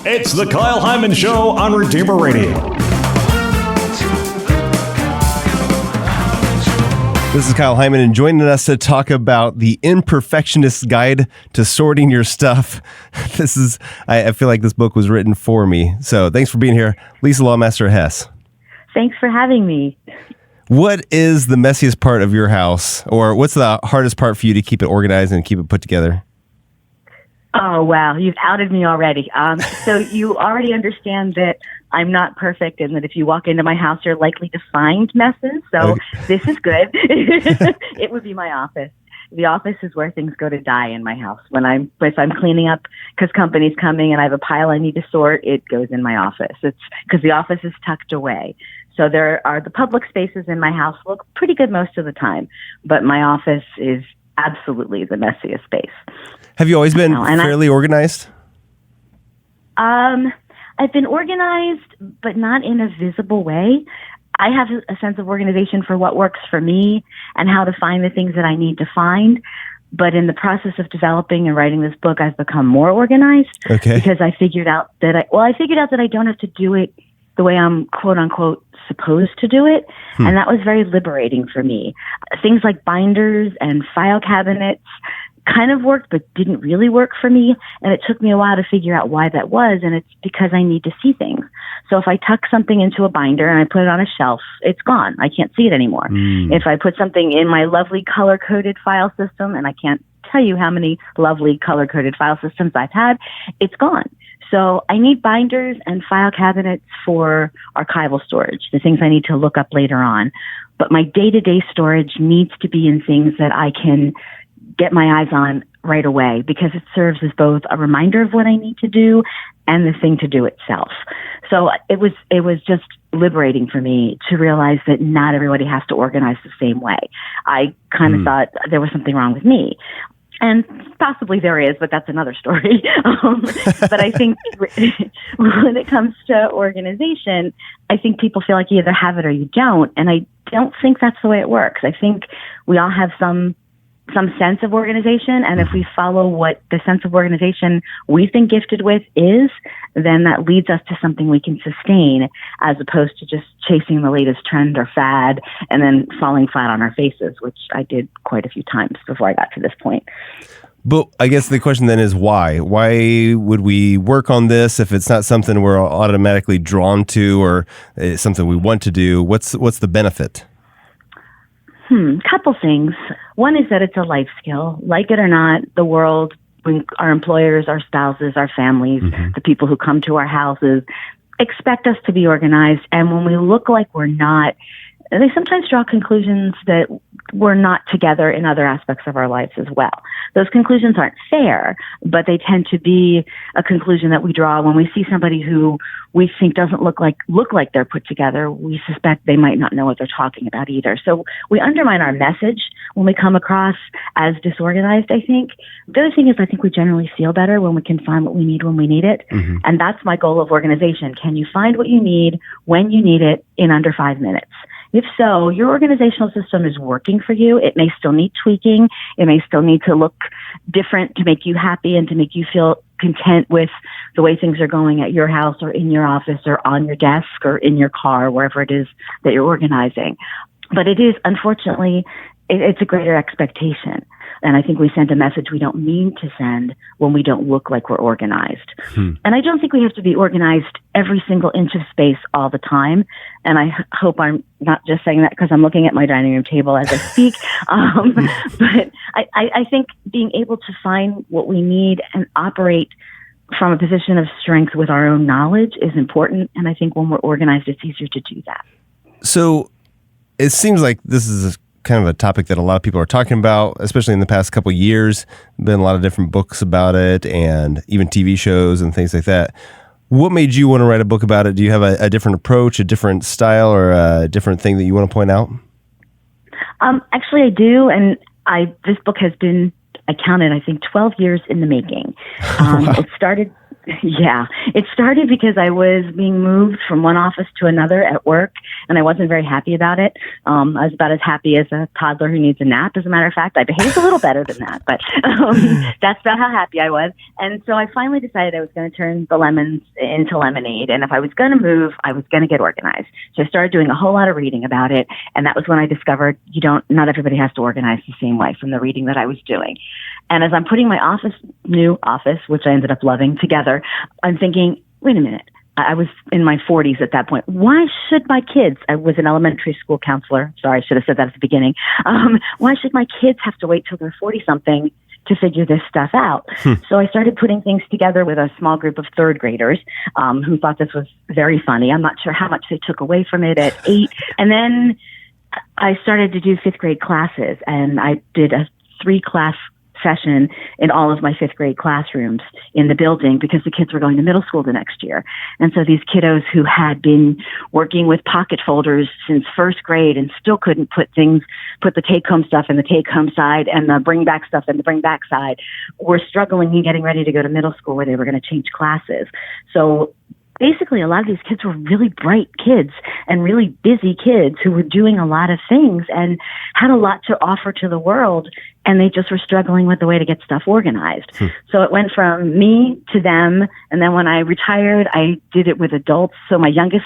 It's the Kyle Hyman Show on Redeemer Radio. This is Kyle Hyman, and joining us to talk about the Imperfectionist Guide to Sorting Your Stuff. I feel like this book was written for me. So thanks for being here, Lisa Lawmaster Hess. Thanks for having me. What is the messiest part of your house, or what's the hardest part for you to keep it organized and keep it put together? Oh, wow. You've outed me already. So you already understand that I'm not perfect and that if you walk into my house, you're likely to find messes. So This is good. It wowould be my office. The office is where things go to die in my house. If I'm cleaning up because company's coming and I have a pile I need to sort, it goes in my office. It's because the office is tucked away. So there are the public spaces in my house look pretty good most of the time, but my office is absolutely the messiest space. Have you always been fairly organized? I've been organized, but not in a visible way. I have a sense of organization for what works for me and how to find the things that I need to find. But in the process of developing and writing this book, I've become more organized because I figured out that I don't have to do it the way I'm quote unquote supposed to do it. And that was very liberating for me. Things like binders and file cabinets kind of worked, but didn't really work for me. And it took me a while to figure out why that was. And it's because I need to see things. So if I tuck something into a binder and I put it on a shelf, it's gone. I can't see it anymore. If I put something in my lovely color-coded file system, and I can't tell you how many lovely color-coded file systems I've had, it's gone. So I need binders and file cabinets for archival storage, the things I need to look up later on. But my day-to-day storage needs to be in things that I can get my eyes on right away because it serves as both a reminder of what I need to do and the thing to do itself. So it was just liberating for me to realize that not everybody has to organize the same way. I kind of thought there was something wrong with me. And possibly there is, but that's another story. But I think when it comes to organization, I think people feel like you either have it or you don't. And I don't think that's the way it works. I think we all have some sense of organization. And if we follow what the sense of organization we've been gifted with is, then that leads us to something we can sustain as opposed to just chasing the latest trend or fad and then falling flat on our faces, which I did quite a few times before I got to this point. But I guess the question then is why? Why would we work on this if it's not something we're automatically drawn to or it's something we want to do? What's the benefit? Couple things. One is that it's a life skill. Like it or not, the world, our employers, our spouses, our families, the people who come to our houses expect us to be organized. And when we look like we're not, they sometimes draw conclusions that we're not together in other aspects of our lives as well. Those conclusions aren't fair, but they tend to be a conclusion that we draw when we see somebody who we think doesn't look like they're put together. We suspect they might not know what they're talking about either. So we undermine our message when we come across as disorganized, I think. The other thing is I think we generally feel better when we can find what we need when we need it. And that's my goal of organization. Can you find what you need when you need it in under 5 minutes? If so, your organizational system is working for you. It may still need tweaking. It may still need to look different to make you happy and to make you feel content with the way things are going at your house or in your office or on your desk or in your car, wherever it is that you're organizing. But it is, unfortunately, it's a greater expectation. And I think we send a message we don't mean to send when we don't look like we're organized. And I don't think we have to be organized every single inch of space all the time. And I hope I'm not just saying that because I'm looking at my dining room table as I speak. But I think being able to find what we need and operate from a position of strength with our own knowledge is important. And I think when we're organized, it's easier to do that. So it seems like this is kind of a topic that a lot of people are talking about, especially in the past couple of years. Been a lot of different books about it and even TV shows and things like that. What made you want to write a book about it? Do you have a different approach, a different style, or a different thing that you want to point out? Actually, I do. And this book has been, I counted, I think 12 years in the making. It started Yeah, it started because I was being moved from one office to another at work, and I wasn't very happy about it. I was about as happy as a toddler who needs a nap. As a matter of fact, I behaved a little better than that, but that's about how happy I was. And so I finally decided I was going to turn the lemons into lemonade, and if I was going to move, I was going to get organized. So I started doing a whole lot of reading about it, and that was when I discovered not everybody has to organize the same way from the reading that I was doing. And as I'm putting my new office, which I ended up loving, together, I'm thinking, wait a minute. I was in my 40s at that point. Why should my kids, I was an elementary school counselor. Sorry, I should have said that at the beginning. Why should my kids have to wait till they're 40-something to figure this stuff out? So I started putting things together with a small group of third graders who thought this was very funny. I'm not sure how much they took away from it at 8. And then I started to do fifth grade classes, and I did a 3-class session in all of my fifth grade classrooms in the building because the kids were going to middle school the next year. And so these kiddos who had been working with pocket folders since first grade and still couldn't put the take-home stuff in the take-home side and the bring-back stuff in the bring-back side, were struggling and getting ready to go to middle school where they were going to change classes. So basically, a lot of these kids were really bright kids and really busy kids who were doing a lot of things and had a lot to offer to the world, and they just were struggling with the way to get stuff organized. So it went from me to them, and then when I retired, I did it with adults. So my youngest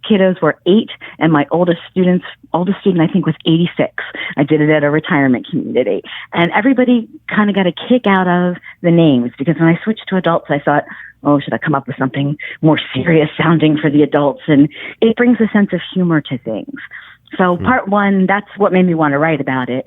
kiddos were 8, and my oldest student I think was 86. I did it at a retirement community, and everybody kind of got a kick out of the names, because when I switched to adults, I thought, oh, should I come up with something more serious sounding for the adults? And it brings a sense of humor to things. So part 1, that's what made me want to write about it.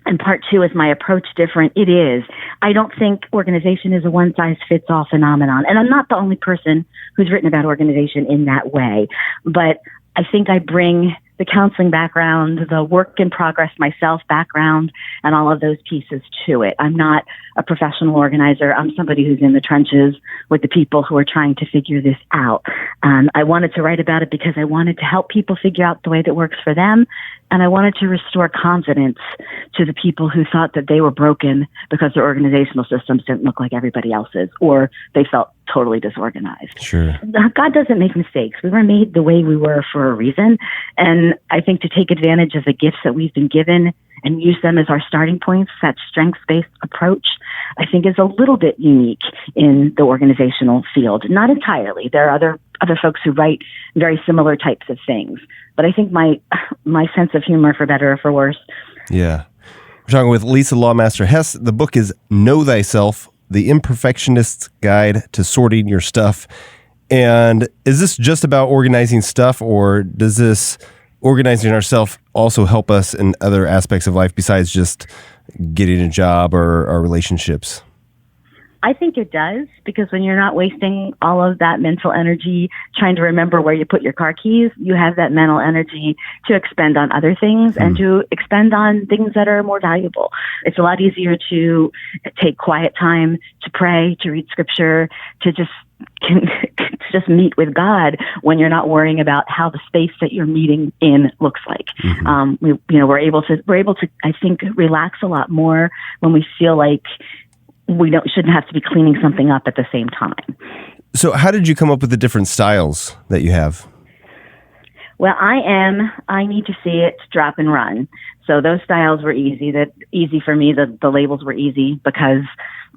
And part 2, is my approach different? It is. I don't think organization is a one-size-fits-all phenomenon. And I'm not the only person who's written about organization in that way. But I think I bring the counseling background, the work in progress myself background, and all of those pieces to it. I'm not a professional organizer. I'm somebody who's in the trenches with the people who are trying to figure this out. I wanted to write about it because I wanted to help people figure out the way that works for them. And I wanted to restore confidence to the people who thought that they were broken because their organizational systems didn't look like everybody else's, or they felt totally disorganized. Sure. God doesn't make mistakes. We were made the way we were for a reason. And I think to take advantage of the gifts that we've been given and use them as our starting points, that strengths-based approach, I think is a little bit unique in the organizational field. Not entirely. There are other folks who write very similar types of things. But I think my sense of humor, for better or for worse. Yeah. We're talking with Lisa Lawmaster Hess. The book is Know Thyself, The Imperfectionist's Guide to Sorting Your Stuff. And is this just about organizing stuff, or does this organizing ourselves also help us in other aspects of life besides just getting a job or our relationships? I think it does, because when you're not wasting all of that mental energy trying to remember where you put your car keys, you have that mental energy to expend on other things and to expend on things that are more valuable. It's a lot easier to take quiet time, to pray, to read scripture, to just meet with God when you're not worrying about how the space that you're meeting in looks like. We're able to, I think, relax a lot more when we feel like we shouldn't have to be cleaning something up at the same time. So how did you come up with the different styles that you have? Well, I need to see it, drop and run. So those styles were easy for me. The labels were easy because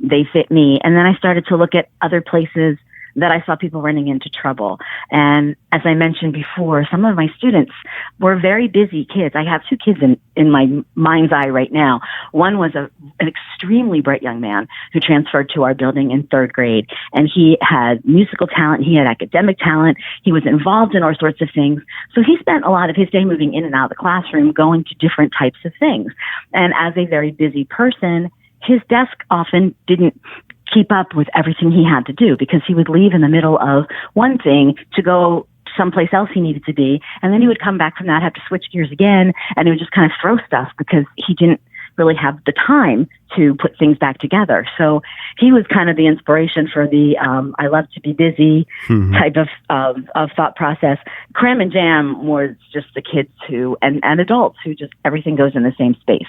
they fit me. And then I started to look at other places that I saw people running into trouble. And as I mentioned before, some of my students were very busy kids. I have 2 kids in my mind's eye right now. One was an extremely bright young man who transferred to our building in 3rd grade. And he had musical talent. He had academic talent. He was involved in all sorts of things. So he spent a lot of his day moving in and out of the classroom, going to different types of things. And as a very busy person, his desk often didn't keep up with everything he had to do, because he would leave in the middle of one thing to go someplace else he needed to be. And then he would come back from that, have to switch gears again, and he would just kind of throw stuff because he didn't really have the time to put things back together. So he was kind of the inspiration for the I love to be busy type of thought process. Cram and Jam was just the kids who, and adults who just, everything goes in the same space.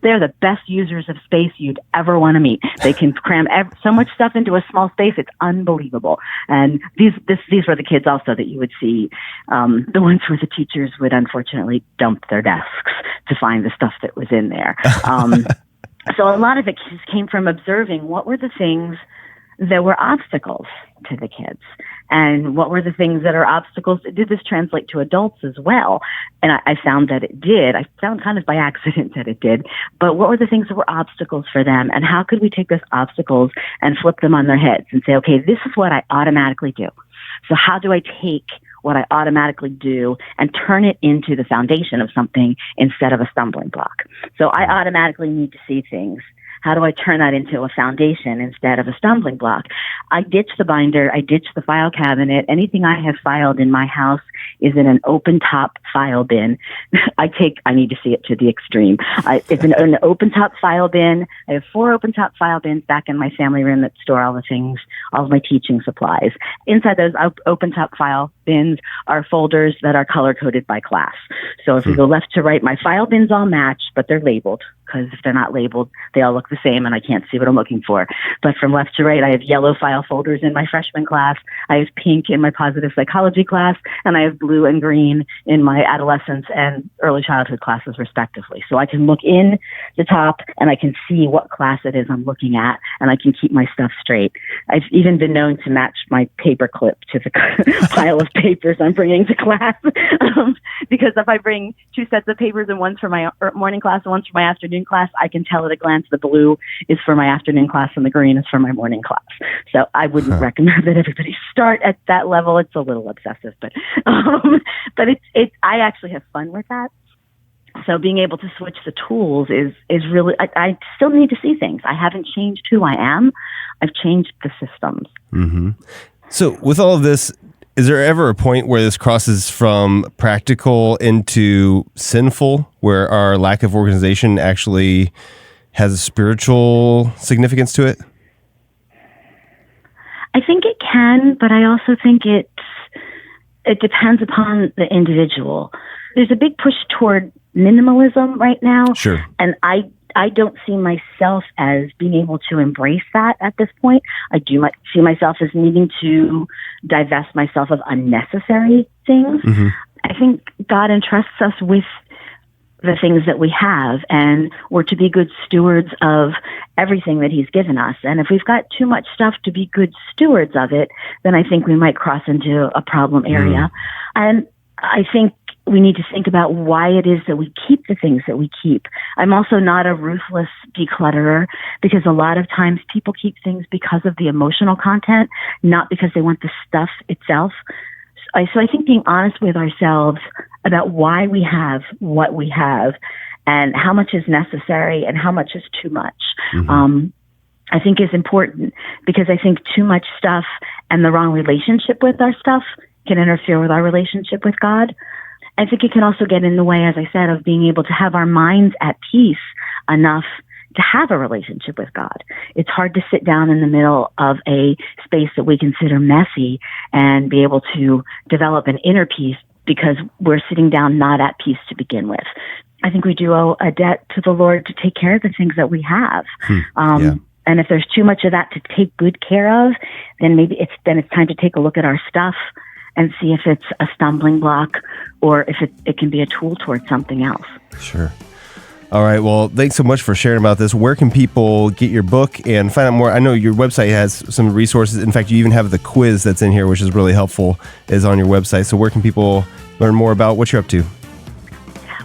They're the best users of space you'd ever want to meet. They can cram so much stuff into a small space. It's unbelievable. And these were the kids also that you would see, the ones where the teachers would unfortunately dump their desks to find the stuff that was in there. So a lot of it just came from observing what were the things that were obstacles to the kids, and what were the things that are obstacles. Did this translate to adults as well? And I found that it did. I found kind of by accident that it did. But what were the things that were obstacles for them, and how could we take those obstacles and flip them on their heads and say, okay, this is what I automatically do. So how do I take what I automatically do and turn it into the foundation of something instead of a stumbling block? So I automatically need to see things. How do I turn that into a foundation instead of a stumbling block? I ditch the binder. I ditch the file cabinet. Anything I have filed in my house is in an open top file bin. I need to see it to the extreme. It's an open top file bin. I have 4 open top file bins back in my family room that store all the things, all of my teaching supplies. Inside those open top file bins are folders that are color coded by class. So if we go left to right, my file bins all match, but they're labeled, because if they're not labeled, they all look the same and I can't see what I'm looking for. But from left to right, I have yellow file folders in my freshman class. I have pink in my positive psychology class, and I have blue and green in my adolescence and early childhood classes, respectively. So I can look in the top and I can see what class it is I'm looking at, and I can keep my stuff straight. I've even been known to match my paper clip to the pile of papers I'm bringing to class. Because if I bring 2 sets of papers, and one's for my morning class and one's for my afternoon class, I can tell at a glance the blue is for my afternoon class and the green is for my morning class. So I wouldn't recommend that everybody start at that level. It's a little obsessive, but I actually have fun with that. So being able to switch the tools is really, I still need to see things. I haven't changed who I am. I've changed the systems. Mm-hmm. So with all of this, is there ever a point where this crosses from practical into sinful, where our lack of organization actually has a spiritual significance to it? I think it can, but I also think it depends upon the individual. There's a big push toward minimalism right now. Sure. And I don't see myself as being able to embrace that at this point. I do see myself as needing to divest myself of unnecessary things. Mm-hmm. I think God entrusts us with the things that we have, and we're to be good stewards of everything that He's given us. And if we've got too much stuff to be good stewards of it, then I think we might cross into a problem area. And I think we need to think about why it is that we keep the things that we keep. I'm also not a ruthless declutterer, because a lot of times people keep things because of the emotional content, not because they want the stuff itself. So I think being honest with ourselves about why we have what we have and how much is necessary and how much is too much, I think is important, because I think too much stuff and the wrong relationship with our stuff can interfere with our relationship with God. I think it can also get in the way, as I said, of being able to have our minds at peace enough to have a relationship with God. It's hard to sit down in the middle of a space that we consider messy and be able to develop an inner peace, because we're sitting down not at peace to begin with. I think we do owe a debt to the Lord to take care of the things that we have. And if there's too much of that to take good care of, then maybe it's time to take a look at our stuff and see if it's a stumbling block or if it can be a tool towards something else. Sure. All right. Well, thanks so much for sharing about this. Where can people get your book and find out more? I know your website has some resources. In fact, you even have the quiz that's in here, which is really helpful, is on your website. So where can people learn more about what you're up to?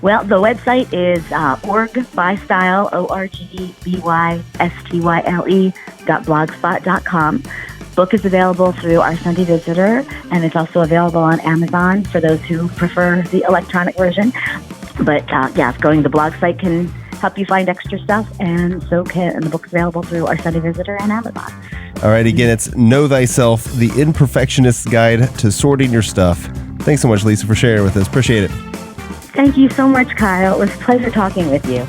Well, the website is orgbystyle, orgbystyle.blogspot.com. Book is available through our Sunday Visitor, and it's also available on Amazon for those who prefer the electronic version. But going to the blog site can help you find extra stuff, and the book's available through our Sunday Visitor and Amazon. All right, again, it's Know Thyself, the Imperfectionist's Guide to Sorting Your Stuff. Thanks so much, Lisa, for sharing with us. Appreciate it. Thank you so much, Kyle. It was a pleasure talking with you.